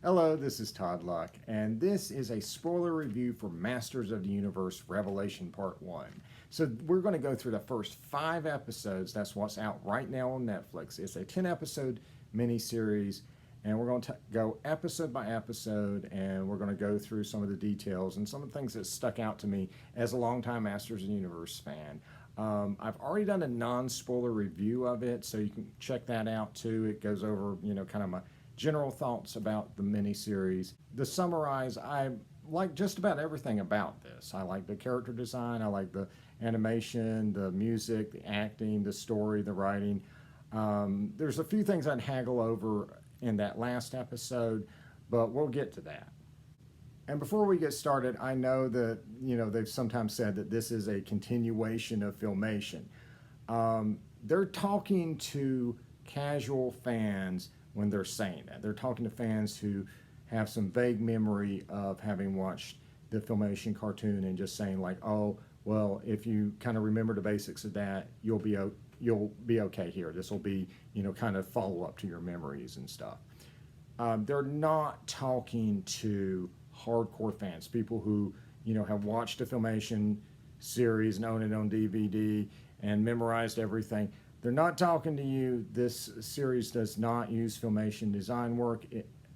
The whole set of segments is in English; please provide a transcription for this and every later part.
Hello, this is Todd Luck, and this is a spoiler review for Masters of the Universe Revelation Part 1. So we're going to go through the first 5 episodes. That's what's out right now on Netflix. It's a 10-episode miniseries, and we're going to go episode by episode, and we're going to go through some of the details and some of the things that stuck out to me as a longtime Masters of the Universe fan. I've already done a non-spoiler review of it, so you can check that out too. It goes over, kind of my general thoughts about the miniseries. To summarize, I like just about everything about this. I like the character design, I like the animation, the music, the acting, the story, the writing. There's a few things I'd haggle over in that last episode, but we'll get to that. And before we get started, I know that, they've sometimes said that this is a continuation of Filmation. They're talking to casual fans when they're saying that. They're talking to fans who have some vague memory of having watched the Filmation cartoon and just saying like, oh, well, if you kind of remember the basics of that, you'll be okay here. This will be, kind of follow up to your memories and stuff. They're not talking to hardcore fans, people who, have watched the Filmation series and own it on DVD and memorized everything. They're not talking to you. This series does not use Filmation design work.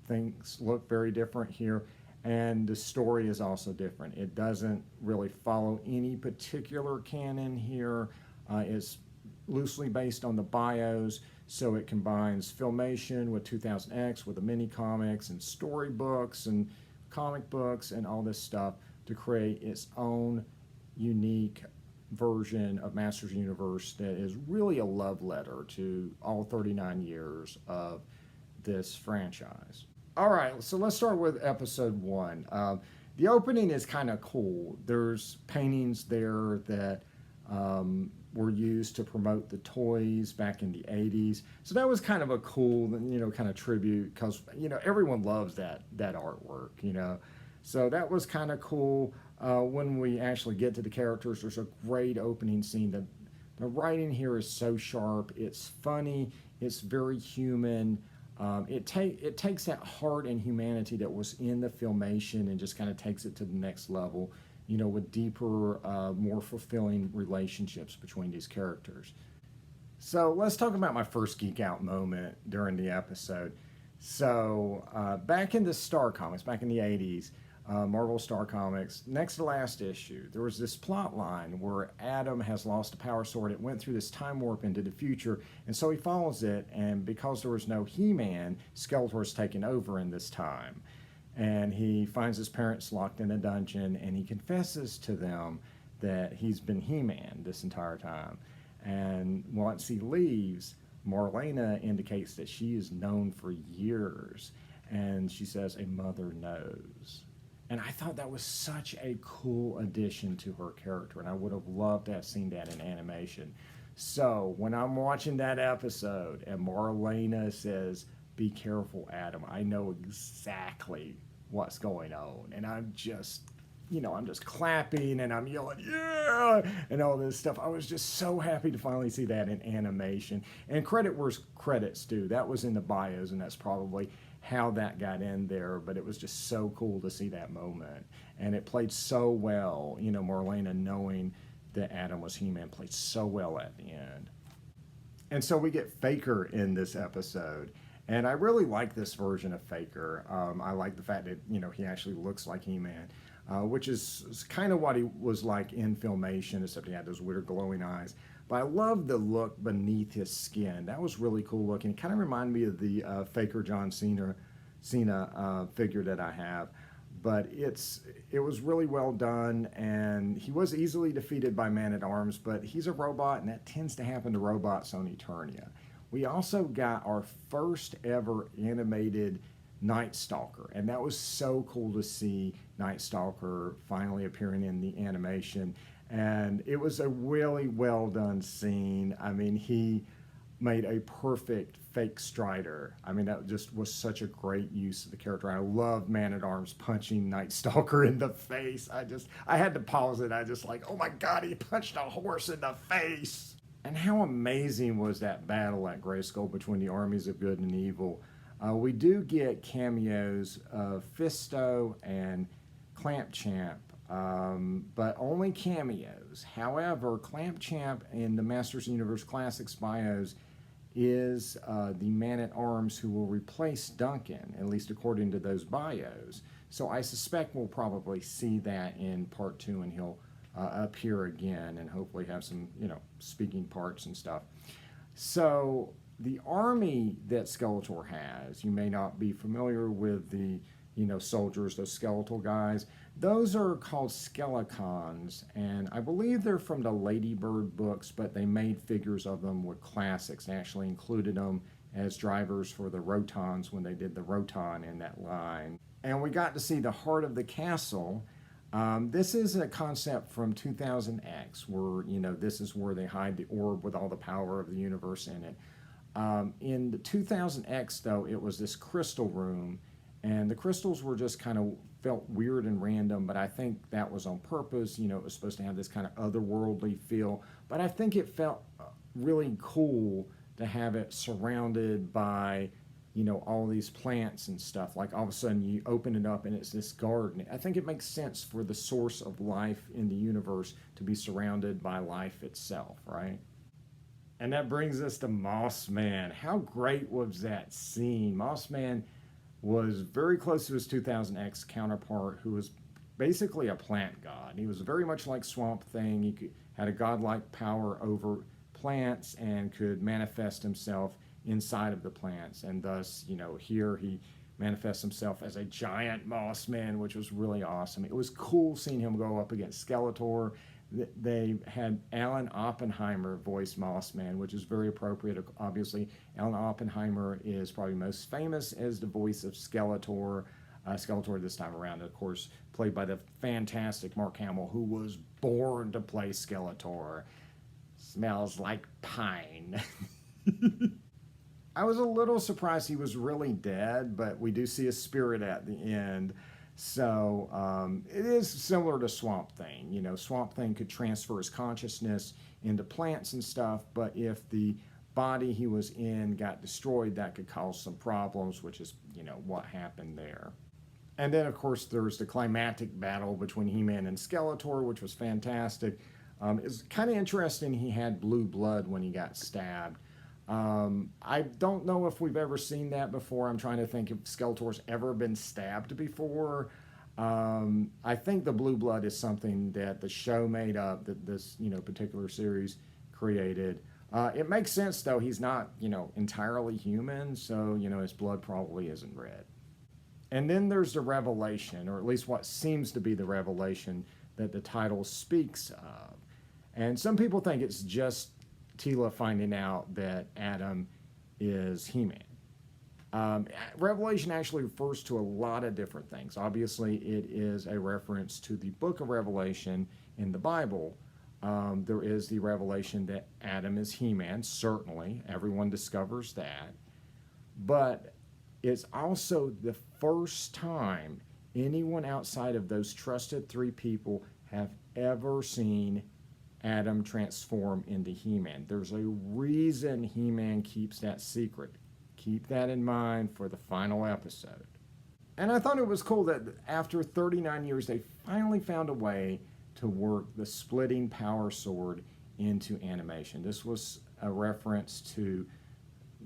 Things look very different here, and the story is also different. It doesn't really follow any particular canon here. It's loosely based on the bios, so it combines Filmation with 2000X, with the mini comics and storybooks and comic books and all this stuff to create its own unique version of Masters of the Universe that is really a love letter to all 39 years of this franchise. All right, so let's start with episode 1. The opening is kind of cool. There's paintings there that were used to promote the toys back in the 80s. So that was kind of a cool, kind of tribute because, everyone loves that artwork, So that was kind of cool. When we actually get to the characters, there's a great opening scene. The writing here is so sharp. It's funny. It's very human. It takes that heart and humanity that was in the Filmation and just kind of takes it to the next level, with deeper, more fulfilling relationships between these characters. So let's talk about my first geek out moment during the episode. So back in the Star Comics, back in the 80s, Marvel Star Comics, next to last issue, there was this plot line where Adam has lost a power sword. It went through this time warp into the future, and so he follows it, and because there was no He-Man, Skeletor's taken over in this time. And he finds his parents locked in a dungeon, and he confesses to them that he's been He-Man this entire time. And once he leaves, Marlena indicates that she is known for years, and she says, "A mother knows." And I thought that was such a cool addition to her character, and I would have loved to have seen that in animation. So when I'm watching that episode and Marlena says, "Be careful, Adam," I know exactly what's going on. And I'm just clapping and I'm yelling, "Yeah!" and all this stuff. I was just so happy to finally see that in animation. And credit where credit's due. That was in the bios, and that's probably how that got in there, but it was just so cool to see that moment. And it played so well, Marlena knowing that Adam was He-Man played so well at the end. And so we get Faker in this episode. And I really like this version of Faker. I like the fact that, he actually looks like He-Man, which is kind of what he was like in Filmation, except he had those weird glowing eyes. But I love the look beneath his skin. That was really cool looking. It kind of reminded me of the Faker John Cena figure that I have. But it was really well done, and he was easily defeated by Man-at-Arms, but he's a robot, and that tends to happen to robots on Eternia. We also got our first ever animated Night Stalker, and that was so cool to see Night Stalker finally appearing in the animation. And it was a really well done scene. I mean, he made a perfect fake Strider. I mean, that just was such a great use of the character. I love Man-at-Arms punching Night Stalker in the face. I had to pause it. I just like, oh my God, he punched a horse in the face. And how amazing was that battle at Grayskull between the armies of good and evil? We do get cameos of Fisto and Clampchamp, but only cameos. However, Clampchamp in the Masters of the Universe Classics bios is the man-at-arms who will replace Duncan, at least according to those bios. So I suspect we'll probably see that in part 2, and he'll appear again and hopefully have some, speaking parts and stuff. So the army that Skeletor has, you may not be familiar with the, soldiers, those skeletal guys. Those are called Skelecons, and I believe they're from the Ladybird books, but they made figures of them with classics. They actually included them as drivers for the Rotons when they did the Roton in that line. And we got to see the heart of the castle. This is a concept from 2000X, where, this is where they hide the orb with all the power of the universe in it. In the 2000X, though, it was this crystal room, and the crystals were just kind of felt weird and random, but I think that was on purpose. It was supposed to have this kind of otherworldly feel, but I think it felt really cool to have it surrounded by, all these plants and stuff. Like all of a sudden you open it up and it's this garden. I think it makes sense for the source of life in the universe to be surrounded by life itself, right? And that brings us to Mossman. How great was that scene? Mossman was very close to his 2000X counterpart, who was basically a plant god. He was very much like Swamp Thing. He had a godlike power over plants and could manifest himself inside of the plants. And thus, here he manifests himself as a giant Mossman, which was really awesome. It was cool seeing him go up against Skeletor. They had Alan Oppenheimer voice Mossman, which is very appropriate. Obviously, Alan Oppenheimer is probably most famous as the voice of Skeletor. Skeletor this time around, of course, played by the fantastic Mark Hamill, who was born to play Skeletor. Smells like pine. I was a little surprised he was really dead, but we do see a spirit at the end. So it is similar to Swamp Thing. Swamp Thing could transfer his consciousness into plants and stuff, but if the body he was in got destroyed, that could cause some problems, which is, what happened there. And then, of course, there's the climatic battle between He-Man and Skeletor, which was fantastic. It's kind of interesting he had blue blood when he got stabbed. I don't know if we've ever seen that before. I'm trying to think if Skeletor's ever been stabbed before. I think the blue blood is something that the show made up, that this, particular series created. It makes sense, though. He's not, entirely human, so, his blood probably isn't red. And then there's the revelation, or at least what seems to be the revelation that the title speaks of. And some people think it's just Teela finding out that Adam is He-Man. Revelation actually refers to a lot of different things. Obviously, it is a reference to the book of Revelation in the Bible. There is the revelation that Adam is He-Man, certainly. Everyone discovers that. But it's also the first time anyone outside of those trusted three people have ever seen Adam transform into He-Man. There's a reason He-Man keeps that secret. Keep that in mind for the final episode. And I thought it was cool that after 39 years, they finally found a way to work the splitting power sword into animation. This was a reference to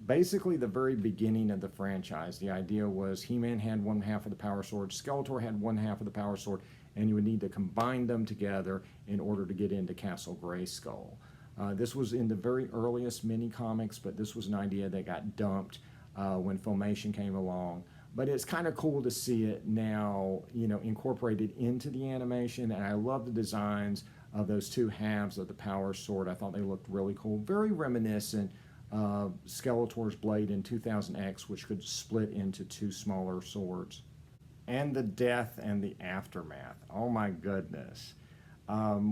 basically the very beginning of the franchise. The idea was He-Man had one half of the power sword, Skeletor had one half of the power sword, and you would need to combine them together in order to get into Castle Grayskull. This was in the very earliest mini-comics, but this was an idea that got dumped when Filmation came along. But it's kind of cool to see it now, incorporated into the animation, and I love the designs of those two halves of the power sword. I thought they looked really cool, very reminiscent of Skeletor's blade in 2000X, which could split into two smaller swords. And the death and the aftermath. Oh my goodness.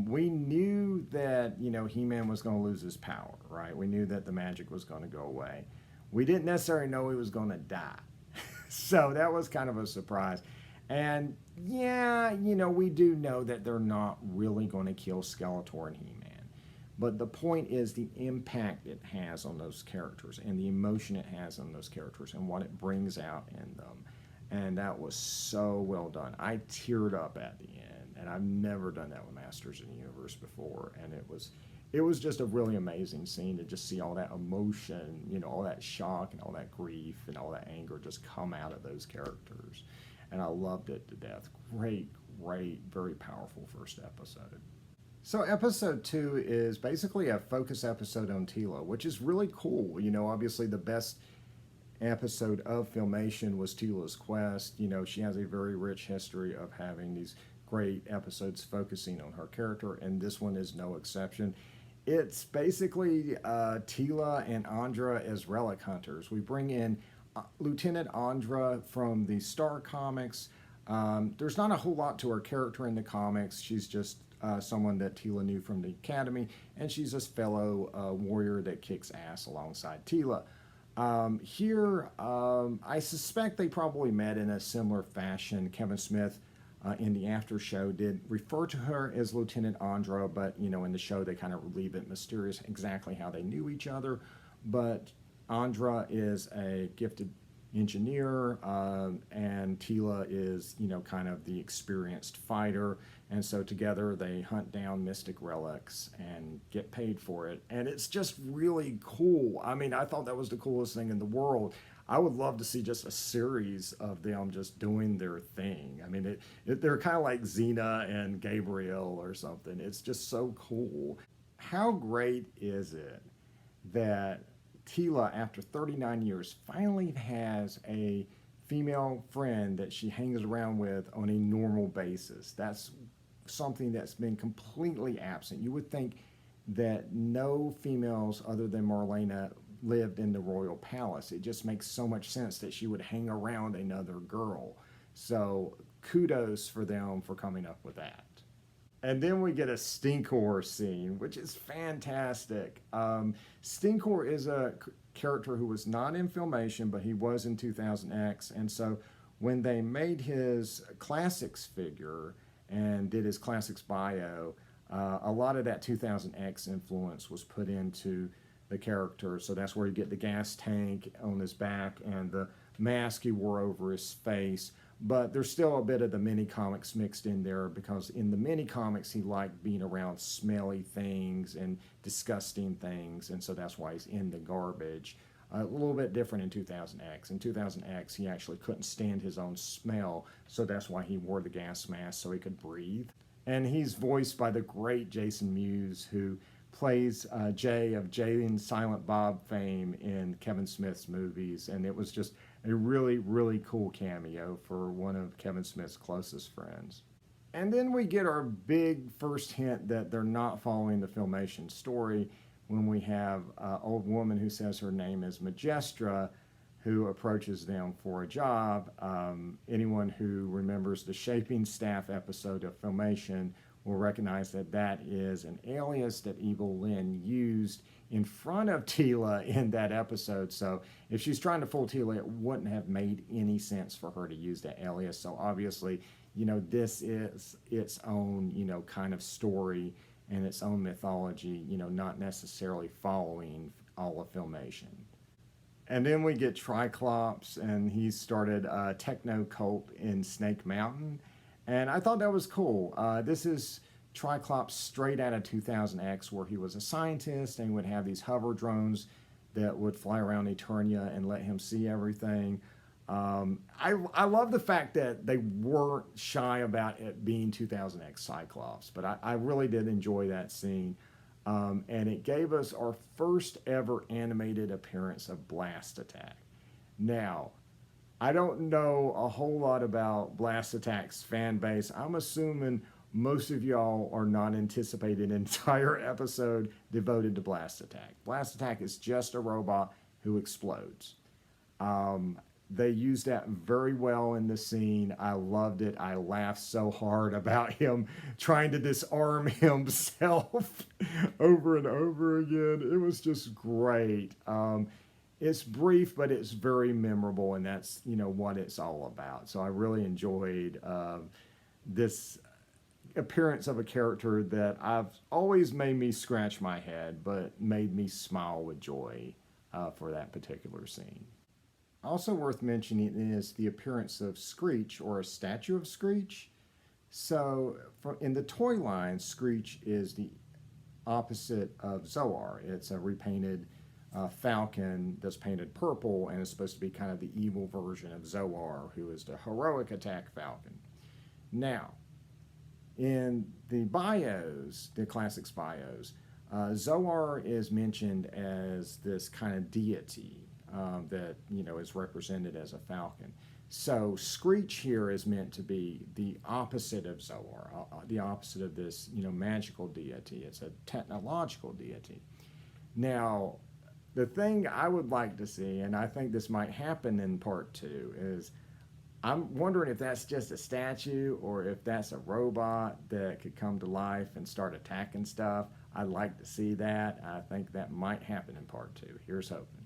We knew that, He-Man was going to lose his power, right? We knew that the magic was going to go away. We didn't necessarily know he was going to die. So that was kind of a surprise. And yeah, we do know that they're not really going to kill Skeletor and He-Man. But the point is the impact it has on those characters and the emotion it has on those characters and what it brings out in them. And that was so well done. I teared up at the end, and I've never done that with Masters of the Universe before. And it was just a really amazing scene to just see all that emotion, you know, all that shock and all that grief and all that anger just come out of those characters. And I loved it to death. Great, very powerful first episode. So episode 2 is basically a focus episode on Tila, which is really cool. You know, obviously the best episode of Filmation was Tila's Quest. You know, she has a very rich history of having these great episodes focusing on her character, and this one is no exception. It's basically Tila and Andra as relic hunters. We bring in Lieutenant Andra from the Star comics. There's not a whole lot to her character in the comics. She's just someone that Tila knew from the Academy, and she's a fellow warrior that kicks ass alongside Tila. Here, I suspect they probably met in a similar fashion. Kevin Smith in the after show did refer to her as Lieutenant Andra, but you know, in the show they kind of leave it mysterious exactly how they knew each other. But Andra is a gifted engineer, and Tila is, you know, kind of the experienced fighter, and so together they hunt down mystic relics and get paid for it, and it's just really cool. I mean, I thought that was the coolest thing in the world. I would love to see just a series of them just doing their thing. I mean, they're kind of like Xena and Gabriel or something. It's just so cool. How great is it that Tila, after 39 years, finally has a female friend that she hangs around with on a normal basis? That's something that's been completely absent. You would think that no females other than Marlena lived in the royal palace. It just makes so much sense that she would hang around another girl. So kudos for them for coming up with that. And then we get a stingcore scene, which is fantastic. Stingcore is a character who was not in Filmation, but he was in 2000X. And so when they made his classics figure and did his classics bio, a lot of that 2000X influence was put into the character. So that's where you get the gas tank on his back and the mask he wore over his face. But there's still a bit of the mini comics mixed in there, because in the mini comics he liked being around smelly things and disgusting things, and so that's why he's in the garbage. A little bit different in 2000X. In 2000X he actually couldn't stand his own smell, so that's why he wore the gas mask, so he could breathe. And he's voiced by the great Jason Mewes, who plays Jay of Jay and Silent Bob fame in Kevin Smith's movies, and it was just a really cool cameo for one of Kevin Smith's closest friends. And then we get our big first hint that they're not following the Filmation story when we have an old woman who says her name is Magestra, who approaches them for a job. Anyone who remembers the Shaping Staff episode of Filmation will recognize that that is an alias that Evil Lynn used in front of Tila in that episode. So if she's trying to fool Tila, it wouldn't have made any sense for her to use that alias. So obviously, you know, this is its own, you know, kind of story and its own mythology, you know, not necessarily following all of Filmation. And then we get Triclops, and he started a techno cult in Snake Mountain. And I thought that was cool. This is Triclops straight out of 2000X, where he was a scientist and would have these hover drones that would fly around Eternia and let him see everything. I love the fact that they weren't shy about it being 2000X Cyclops, but I really did enjoy that scene. And it gave us our first ever animated appearance of Blast Attack. Now, I don't know a whole lot about Blast Attack's fan base. I'm assuming most of y'all are not anticipating an entire episode devoted to Blast Attack. Blast Attack is just a robot who explodes. They used that very well in the scene. I loved it. I laughed so hard about him trying to disarm himself over and over again. It was just great. It's brief, but it's very memorable, and that's, you know, what it's all about. So I really enjoyed this appearance of a character that I've always made me scratch my head, but made me smile with joy for that particular scene. Also worth mentioning is the appearance of Screech, or a statue of Screech. So in the toy line, Screech is the opposite of Zoar. It's a repainted falcon that's painted purple and is supposed to be kind of the evil version of Zoar, who is the heroic attack falcon. Now, in the bios, the classics bios, Zoar is mentioned as this kind of deity that, you know, is represented as a falcon. So Screech here is meant to be the opposite of Zoar, the opposite of this, you know, magical deity. It's a technological deity. Now, the thing I would like to see, and I think this might happen in part 2, is I'm wondering if that's just a statue or if that's a robot that could come to life and start attacking stuff. I'd like to see that. I think that might happen in part 2. Here's hoping.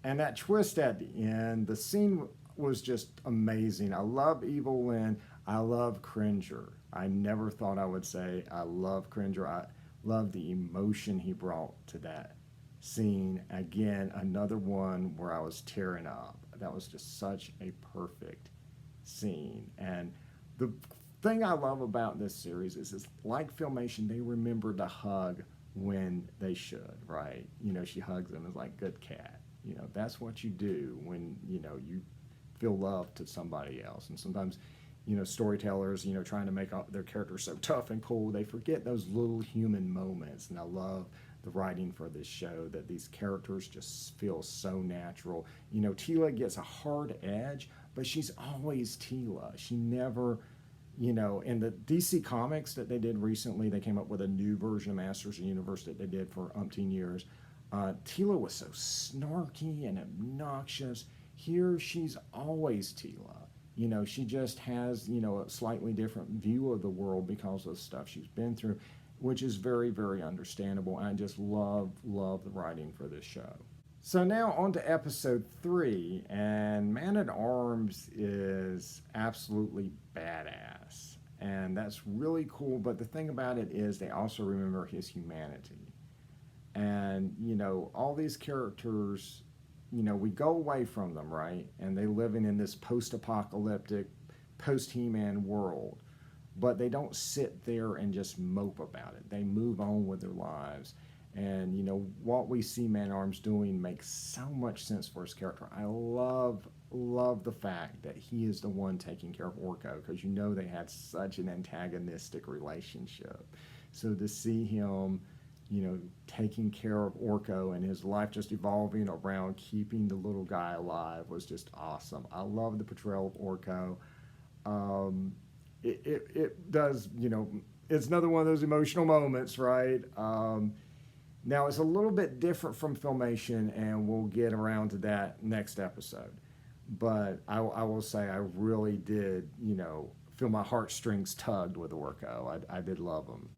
And that twist at the end, the scene was just amazing. I love Evil Lyn. I love Cringer. I never thought I would say I love Cringer. I love the emotion he brought to that scene. Again, another one where I was tearing up. That was just such a perfect scene. And the thing I love about this series is like Filmation, they remember to hug when they should, right? You know, she hugs him as like, good cat. You know, that's what you do when, you know, you feel love to somebody else. And sometimes, you know, storytellers, you know, trying to make their characters so tough and cool, they forget those little human moments. And I love the writing for this show, that these characters just feel so natural. You know, Teela gets a hard edge, but she's always Teela. She never, you know, in the DC comics that they did recently, they came up with a new version of Masters of the Universe that they did for umpteen years. Teela was so snarky and obnoxious. Here, she's always Teela. You know, she just has, you know, a slightly different view of the world because of the stuff she's been through, which is very, very understandable. I just love the writing for this show. So now on to episode 3, and Man-at-Arms is absolutely badass. And that's really cool, but the thing about it is they also remember his humanity. And, you know, all these characters, you know, we go away from them, right? And they living in this post-apocalyptic, post-He-Man world. But they don't sit there and just mope about it. They move on with their lives. And, you know, what we see Man-at-Arms doing makes so much sense for his character. I love the fact that he is the one taking care of Orko, because, you know, they had such an antagonistic relationship. So to see him, you know, taking care of Orko and his life just evolving around keeping the little guy alive was just awesome. I love the portrayal of Orko. It does, you know, it's another one of those emotional moments, right? Now, it's a little bit different from Filmation, and we'll get around to that next episode. But I will say I really did, you know, feel my heartstrings tugged with Orko. I did love him.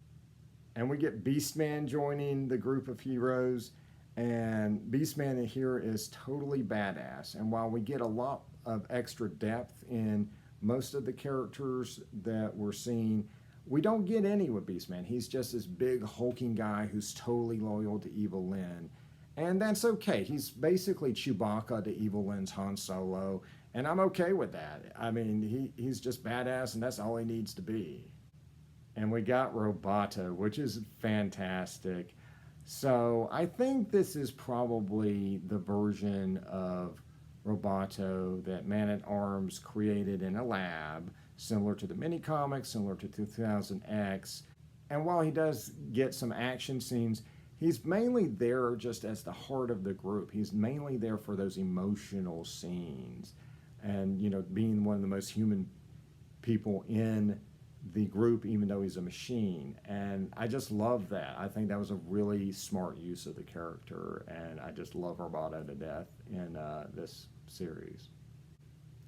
And we get Beastman joining the group of heroes, and Beastman here is totally badass. And while we get a lot of extra depth in most of the characters that we're seeing, we don't get any with Beastman. He's just this big hulking guy who's totally loyal to Evil Lyn. And that's okay. He's basically Chewbacca to Evil Lyn's Han Solo, and I'm okay with that. I mean, he's just badass, and that's all he needs to be. And we got Roboto, which is fantastic. So I think this is probably the version of Roboto that Man-at-Arms created in a lab, similar to the mini-comics, similar to 2000X. And while he does get some action scenes, he's mainly there just as the heart of the group. He's mainly there for those emotional scenes. And, you know, being one of the most human people in the group, even though he's a machine. And I just love that. I think that was a really smart use of the character, and I just love Roboto to death in this series.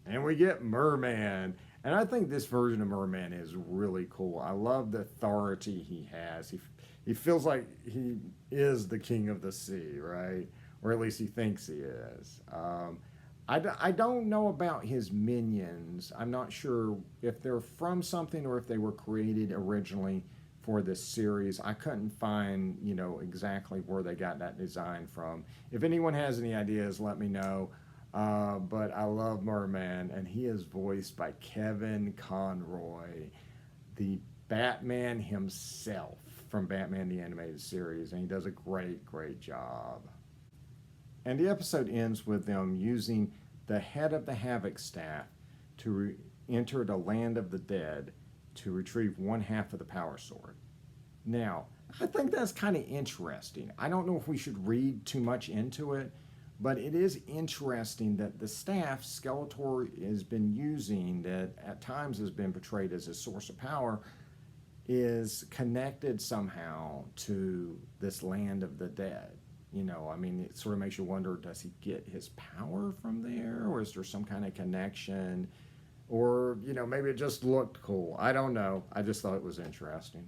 And we get Merman, and I think this version of Merman is really cool. I love the authority he has. He feels like he is the king of the sea, right? Or at least he thinks he is. I don't know about his minions. I'm not sure if they're from something or if they were created originally for this series. I couldn't find, exactly where they got that design from. If anyone has any ideas, let me know. But I love Merman, and he is voiced by Kevin Conroy, the Batman himself from Batman the Animated Series, and he does a great, great job. And the episode ends with them using the head of the Havoc staff to enter the land of the dead to retrieve one half of the power sword. Now, I think that's kind of interesting. I don't know if we should read too much into it, but it is interesting that the staff Skeletor has been using, that at times has been portrayed as a source of power, is connected somehow to this land of the dead. It sort of makes you wonder, does he get his power from there? Or is there some kind of connection? Or, maybe it just looked cool. I don't know. I just thought it was interesting.